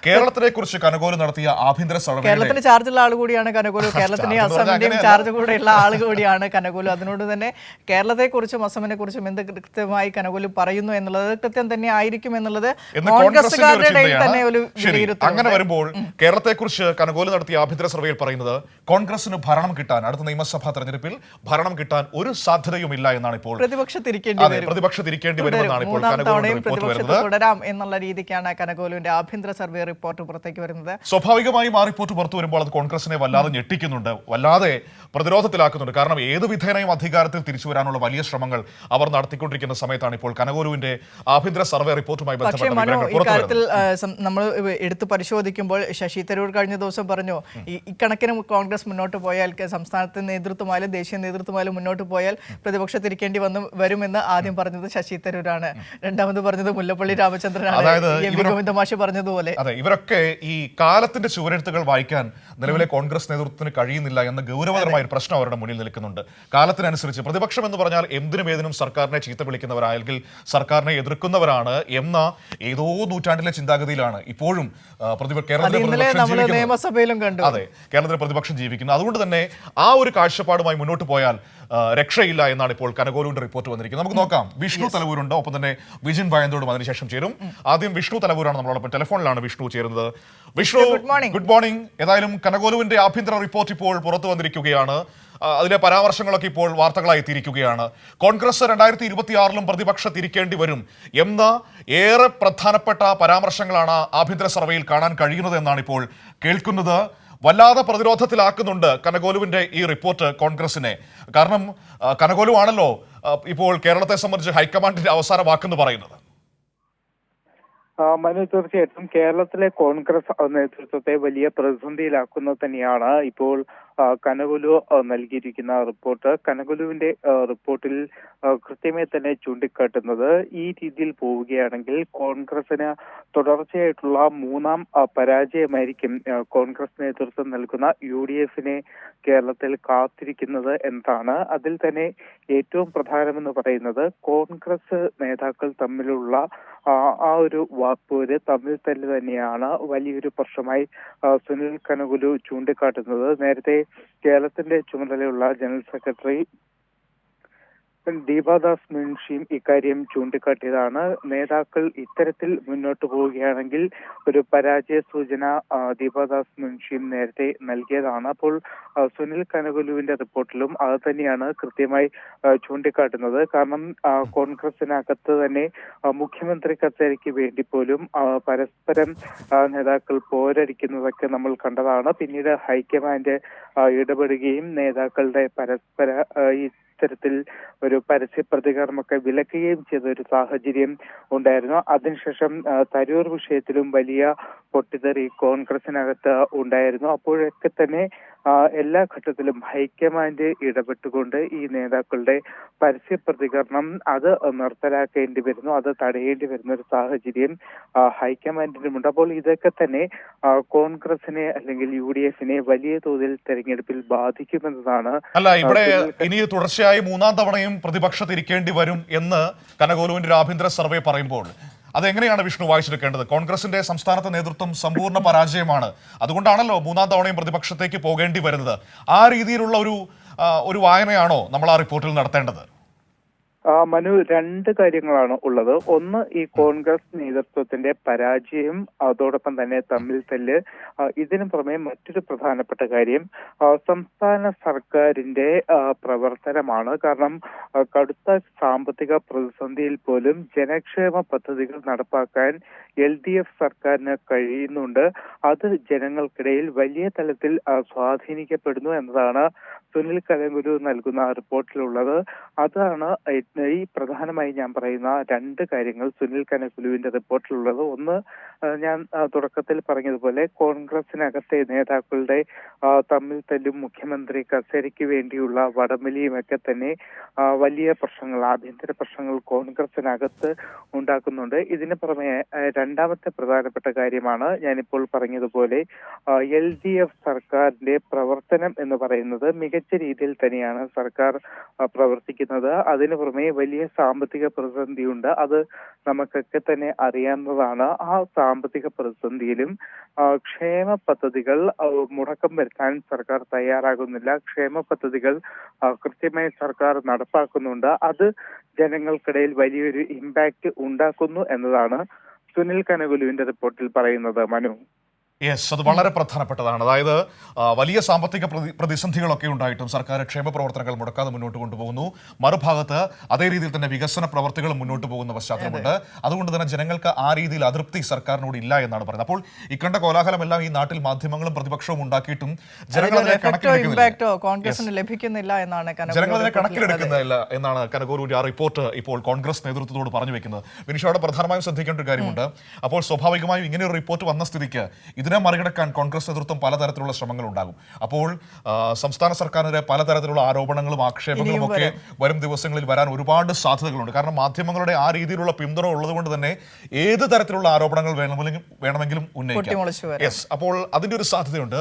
കേരളത്തിനെ കുറിച്ച് കനകോല് നടത്തിയ ആഭ്യന്തര സർവേ, കേരളത്തിന് ചാർജുള്ള ആൾ കൂടിയാണ് കനകോലു, കേരളത്തിന്റെയും അസമിന്റെയും ചാർജ് കൂടെയുള്ള ആൾ കൂടിയാണ് കനകോലു. അതിനോട് തന്നെ കേരളത്തെക്കുറിച്ചും അസമിനെ കുറിച്ചും എന്ത് കൃത്യമായി കനകോലു പറയുന്നു എന്നുള്ളത് കൃത്യം തന്നെ ആയിരിക്കും എന്നുള്ളത് കോൺഗ്രസുകാരുടെ ഇടയിൽ തന്നെ ഒരു വിലയിരുത്തൽ. അങ്ങനെ വരുമ്പോൾ കേരളത്തെക്കുറിച്ച് കനകോല് നടത്തിയ ആഭ്യന്തര സർവേയിൽ പറയുന്നത് കോൺഗ്രസിന് ഭരണം കിട്ടാൻ, അടുത്ത നിയമസഭാ തെരഞ്ഞെടുപ്പിൽ ഭരണം കിട്ടാൻ ഒരു സാധ്യതയുമില്ല എന്നാണ് ഇപ്പോൾ പ്രതിപക്ഷത്തിരിക്കേണ്ടി വരുമെന്നാണ് ഇപ്പോൾ കനകോലുവിന്റെ റിപ്പോർട്ട് വരുന്നത്. തുടരാം എന്നുള്ള രീതിക്കാണ് കനകോലുവിന്റെ ആഭ്യന്തര സർവേ റിപ്പോർട്ട് പുറത്തേക്ക് വരുന്നത്. സ്വാഭാവികമായും ആ റിപ്പോർട്ട് പുറത്തു വരുമ്പോൾ അത് കോൺഗ്രസിനെ വല്ലാതെ ഞെട്ടിക്കുന്നുണ്ട്, വല്ലാതെ പ്രതിരോധത്തിലാക്കുന്നുണ്ട്. കാരണം ഏത് വിധേനയും അധികാരത്തിൽ തിരിച്ചു വരാനുള്ള വലിയ ശ്രമങ്ങൾ അവർ നടത്തിക്കൊണ്ടിരിക്കുന്ന സമയത്താണ് ഇപ്പോൾ കനകോലുവിന്റെ ആഭ്യന്തര സർവേ റിപ്പോർട്ടുമായി ഇക്കാര്യത്തിൽ നമ്മൾ എടുത്തു പരിശോധിക്കുമ്പോൾ ശശി തരൂർ കഴിഞ്ഞ ദിവസം പറഞ്ഞു, ഇക്കണക്കിന് കോൺഗ്രസ് മുന്നോട്ട് പോയാൽ, സംസ്ഥാനത്തെ നേതൃത്വമായാലും ദേശീയ നേതൃത്വമായാലും മുന്നോട്ട് പോയാൽ പ്രതിപക്ഷത്തിരിക്കേണ്ടി വരുമെന്ന് ആദ്യം പറഞ്ഞത് ശശി തരൂരാണ്. രണ്ടാമത് പറഞ്ഞത് മുല്ലപ്പള്ളി രാമചന്ദ്രനാണ്. ഗോവിന്ദ മാഷ് പറഞ്ഞതുപോലെ അതെ, ഇവരൊക്കെ ഈ കാലത്തിന്റെ ചുവരെഴുത്തുകൾ വായിക്കാൻ നിലവിലെ കോൺഗ്രസ് നേതൃത്വത്തിന് കഴിയുന്നില്ല എന്ന ഗൗരവതരമായ ഒരു പ്രശ്നം അവരുടെ മുന്നിൽ നിൽക്കുന്നുണ്ട്. കാലത്തിനനുസരിച്ച് പ്രതിപക്ഷം എന്ന് പറഞ്ഞാൽ എന്തിനും ഏതിനും സർക്കാരിനെ ചീത്ത വിളിക്കുന്നവരാണെങ്കിൽ സർക്കാരിനെ എതിർക്കുന്നവരാണ് എന്ന ഏതോ നൂറ്റാണ്ടിലെ ചിന്താഗതിയിലാണ് ഇപ്പോഴും നിയമസഭയിലും കണ്ടു. അതെ, കേരളത്തിലെ പ്രതിപക്ഷം ജീവിക്കുന്നത്. അതുകൊണ്ട് തന്നെ ആ ഒരു കാഴ്ചപ്പാടുമായി മുന്നോട്ട് പോയാൽ രക്ഷയില്ല എന്നാണ് ഇപ്പോൾ കനകോലുവിന്റെ റിപ്പോർട്ട് വന്നിരിക്കുന്നത്. നമുക്ക് നോക്കാം. വിഷ്ണു തലവൂരുണ്ട്, ഒപ്പം തന്നെ വിജിൻ ഭയന്തോടും അതിനുശേഷം ചേരും. ആദ്യം വിഷ്ണു തലവൂരാണ് നമ്മളോടൊപ്പം, ടെലിഫോണിലാണ് വിഷ്ണു ചേരുന്നത്. Vishnu, good morning. ഏതായാലും കനകോലുവിന്റെ ആഭ്യന്തര റിപ്പോർട്ട് ഇപ്പോൾ പുറത്തു വന്നിരിക്കുകയാണ്. അതിലെ പരാമർശങ്ങളൊക്കെ ഇപ്പോൾ വാർത്തകളായി എത്തിയിരിക്കുകയാണ്. കോൺഗ്രസ് 2026 പ്രതിപക്ഷത്തിരിക്കേണ്ടി വരും എന്ന ഏറെ പ്രധാനപ്പെട്ട പരാമർശങ്ങളാണ് ആഭ്യന്തര സർവേയിൽ കാണാൻ കഴിയുന്നത് എന്നാണ് ഇപ്പോൾ കേൾക്കുന്നത്. വല്ലാതെ പ്രതിരോധത്തിലാക്കുന്നുണ്ട് കനകോലുവിന്റെ ഈ റിപ്പോർട്ട് കോൺഗ്രസിനെ. കാരണം കനകോലു ആണല്ലോ ഇപ്പോൾ കേരളത്തെ സംബന്ധിച്ച് ഹൈക്കമാൻഡിന്റെ അവസാന വാക്കെന്ന് പറയുന്നത്. മനു, തീർച്ചയായിട്ടും കേരളത്തിലെ കോൺഗ്രസ് നേതൃത്വത്തെ വലിയ പ്രതിസന്ധിയിലാക്കുന്നത് തന്നെയാണ് ഇപ്പോൾ കനകോലു നൽകിയിരിക്കുന്ന റിപ്പോർട്ട്. കനകോലുവിന്റെ റിപ്പോർട്ടിൽ കൃത്യമായി തന്നെ ചൂണ്ടിക്കാട്ടുന്നത്, ഈ രീതിയിൽ പോവുകയാണെങ്കിൽ കോൺഗ്രസിന് തുടർച്ചയായിട്ടുള്ള മൂന്നാം പരാജയമായിരിക്കും കോൺഗ്രസ് നേതൃത്വം നൽകുന്ന UDF-നെ കേരളത്തിൽ കാത്തിരിക്കുന്നത് എന്നാണ്. അതിൽ തന്നെ ഏറ്റവും പ്രധാനമെന്ന് പറയുന്നത് കോൺഗ്രസ് നേതാക്കൾ തമ്മിലുള്ള ആ ഒരു വാക്പോര് തമ്മിൽ തന്നെയാണ് വലിയൊരു പ്രശ്നമായി സുനിൽ കനകോലു ചൂണ്ടിക്കാട്ടുന്നത്. നേരത്തെ കേരളത്തിന്റെ ചുമതലയുള്ള ജനറൽ സെക്രട്ടറി ദീപാദാസ് മുൻഷിയും ഇക്കാര്യം ചൂണ്ടിക്കാട്ടിയതാണ്. നേതാക്കൾ ഇത്തരത്തിൽ മുന്നോട്ട് പോവുകയാണെങ്കിൽ ഒരു പരാജയ സൂചന ദീപാദാസ് മുൻഷിയും നേരത്തെ നൽകിയതാണ്. അപ്പോൾ സുനിൽ കനകോലുവിന്റെ റിപ്പോർട്ടിലും അത് തന്നെയാണ് കൃത്യമായി ചൂണ്ടിക്കാട്ടുന്നത്. കാരണം കോൺഗ്രസിനകത്ത് തന്നെ മുഖ്യമന്ത്രി കസേരയ്ക്ക് വേണ്ടി പോലും പരസ്പരം നേതാക്കൾ പോരടിക്കുന്നതൊക്കെ നമ്മൾ കണ്ടതാണ്. പിന്നീട് ഹൈക്കമാൻഡ് ഇടപെടുകയും നേതാക്കളുടെ പരസ്പര ഇത്തരത്തിൽ ഒരു പരസ്യ പ്രതികരണമൊക്കെ വിലക്കുകയും ചെയ്ത ഒരു സാഹചര്യം ഉണ്ടായിരുന്നു. അതിനുശേഷം തരൂർ വിഷയത്തിലും വലിയ പൊട്ടിത്തെറി കോൺഗ്രസിനകത്ത് ഉണ്ടായിരുന്നു. അപ്പോഴൊക്കെ തന്നെ എല്ലാ ഘട്ടത്തിലും ഹൈക്കമാൻഡ് ഇടപെട്ടുകൊണ്ട് ഈ നേതാക്കളുടെ പരസ്യ പ്രതികരണം അത് നിർത്തലാക്കേണ്ടി വരുന്നു, അത് തടയേണ്ടി വരുന്ന ഒരു സാഹചര്യം ഹൈക്കമാൻഡിനുമുണ്ട്. അപ്പോൾ ഇതൊക്കെ തന്നെ കോൺഗ്രസിനെ അല്ലെങ്കിൽ UDF-നെ വലിയ തോതിൽ തെരഞ്ഞെടുപ്പിൽ ബാധിക്കുമെന്നതാണ്. അല്ല, ഇവിടെ ഇനി തുടർച്ചയായി മൂന്നാം തവണയും പ്രതിപക്ഷത്തിരിക്കേണ്ടി വരും എന്ന് കനകോലുവിന്റെ ആഭ്യന്തര സർവേ പറയുമ്പോൾ അതെങ്ങനെയാണ് വിഷ്ണു വായിച്ചെടുക്കേണ്ടത്? കോൺഗ്രസിന്റെ സംസ്ഥാനത്തെ നേതൃത്വം സമ്പൂർണ്ണ പരാജയമാണ്, അതുകൊണ്ടാണല്ലോ മൂന്നാം തവണയും പ്രതിപക്ഷത്തേക്ക് പോകേണ്ടി വരുന്നത്. ആ രീതിയിലുള്ള ഒരു വായനയാണോ നമ്മൾ ആ റിപ്പോർട്ടിൽ നടത്തേണ്ടത്? മനു, രണ്ട് കാര്യങ്ങളാണ് ഉള്ളത്. ഒന്ന്, ഈ കോൺഗ്രസ് നേതൃത്വത്തിന്റെ പരാജയം, അതോടൊപ്പം തന്നെ തമ്മിൽ തല്ല്. ഇതിനു പുറമെ മറ്റൊരു പ്രധാനപ്പെട്ട കാര്യം സംസ്ഥാന സർക്കാരിന്റെ പ്രവർത്തനമാണ്. കാരണം കടുത്ത സാമ്പത്തിക പ്രതിസന്ധിയിൽ പോലും ജനക്ഷേമ പദ്ധതികൾ നടപ്പാക്കാൻ LDF സർക്കാരിന് കഴിയുന്നുണ്ട്. അത് ജനങ്ങൾക്കിടയിൽ വലിയ തലത്തിൽ സ്വാധീനിക്കപ്പെടുന്നു എന്നതാണ് സുനിൽ കനകോലു നൽകുന്ന റിപ്പോർട്ടിലുള്ളത്. അതാണ് ഈ പ്രധാനമായി ഞാൻ പറയുന്ന രണ്ട് കാര്യങ്ങൾ സുനിൽ കനകോലുവിന്റെ റിപ്പോർട്ടിലുള്ളത്. ഒന്ന്, ഞാൻ തുടക്കത്തിൽ പറഞ്ഞതുപോലെ കോൺഗ്രസിനകത്തെ നേതാക്കളുടെ തമ്മിൽ തല്ലും മുഖ്യമന്ത്രി കസേരയ്ക്ക് വേണ്ടിയുള്ള വടംവലിയും ഒക്കെ തന്നെ വലിയ പ്രശ്നങ്ങൾ, ആഭ്യന്തര പ്രശ്നങ്ങൾ കോൺഗ്രസിനകത്ത് ഉണ്ടാക്കുന്നുണ്ട്. ഇതിന് പുറമെ രണ്ടാമത്തെ പ്രധാനപ്പെട്ട കാര്യമാണ് ഞാനിപ്പോൾ പറഞ്ഞതുപോലെ LDF സർക്കാരിന്റെ പ്രവർത്തനം എന്ന് പറയുന്നത് മികച്ച രീതിയിൽ തന്നെയാണ് സർക്കാർ പ്രവർത്തിക്കുന്നത്. അതിനു പുറമെ വലിയ സാമ്പത്തിക പ്രതിസന്ധിയുണ്ട്. അത് നമുക്കൊക്കെ തന്നെ അറിയാവുന്നതാണ്. ആ സാമ്പത്തിക പ്രതിസന്ധിയിലും ക്ഷേമ പദ്ധതികൾ മുടക്കം വരുത്താൻ സർക്കാർ തയ്യാറാകുന്നില്ല. ക്ഷേമ പദ്ധതികൾ കൃത്യമായി സർക്കാർ നടപ്പാക്കുന്നുണ്ട്. അത് ജനങ്ങൾക്കിടയിൽ വലിയൊരു ഇമ്പാക്റ്റ് ഉണ്ടാക്കുന്നു എന്നതാണ് സുനിൽ കനകുലുവിന്റെ റിപ്പോർട്ടിൽ പറയുന്നത്. മനു, യെസ്, അത് വളരെ പ്രധാനപ്പെട്ടതാണ്. അതായത് വലിയ സാമ്പത്തിക പ്രതിസന്ധികളൊക്കെ ഉണ്ടായിട്ടും സർക്കാർ ക്ഷേമ പ്രവർത്തനങ്ങൾ മുടക്കാതെ മുന്നോട്ട് കൊണ്ടുപോകുന്നു. മറുഭാഗത്ത് അതേ രീതിയിൽ തന്നെ വികസന പ്രവർത്തികൾ മുന്നോട്ട് പോകുന്ന പശ്ചാത്തലമുണ്ട്. അതുകൊണ്ട് തന്നെ ജനങ്ങൾക്ക് ആ രീതിയിൽ അതൃപ്തി സർക്കാരിനോട് ഇല്ല എന്നാണ് പറയുന്നത്. അപ്പോൾ ഇക്കണ്ട കോലാഹലമെല്ലാം ഈ നാട്ടിൽ മാധ്യമങ്ങളും പ്രതിപക്ഷവും ഉണ്ടാക്കിയിട്ടും ജനങ്ങൾ അതിനെ ഇമ്പാക്റ്റോ കോൺഗ്രസിന് ലഭിക്കുന്നില്ല എന്നാണ് ജനങ്ങൾ അതിനെ കണക്കിലെടുക്കുന്നില്ല എന്നാണ് കനകോലൂരിന്റെ ആ റിപ്പോർട്ട് ഇപ്പോൾ കോൺഗ്രസ് നേതൃത്വത്തോട് പറഞ്ഞു വെക്കുന്നത്. വിനിഷ, അവിടെ പ്രധാനമായും ശ്രദ്ധിക്കേണ്ട ഒരു കാര്യമുണ്ട്. അപ്പോൾ സ്വാഭാവികമായും ഇങ്ങനെ ഒരു റിപ്പോർട്ട് വന്ന സ്ഥിതിക്ക് ഇതിനെ മറികടക്കാൻ കോൺഗ്രസ് നേതൃത്വം പലതരത്തിലുള്ള ശ്രമങ്ങൾ ഉണ്ടാകും. അപ്പോൾ സംസ്ഥാന സർക്കാരിനെതിരെ പലതരത്തിലുള്ള ആരോപണങ്ങളും ആക്ഷേപങ്ങളും ഒക്കെ വരും ദിവസങ്ങളിൽ വരാൻ ഒരുപാട് സാധ്യതകളുണ്ട്. കാരണം മാധ്യമങ്ങളുടെ ആ രീതിയിലുള്ള പിന്തുണ ഉള്ളതുകൊണ്ട് തന്നെ ഏത് തരത്തിലുള്ള ആരോപണങ്ങൾ വേണമെങ്കിലും ഉന്നയിക്കാം. യെസ്, അപ്പോൾ അതിന്റെ ഒരു സാധ്യതയുണ്ട്.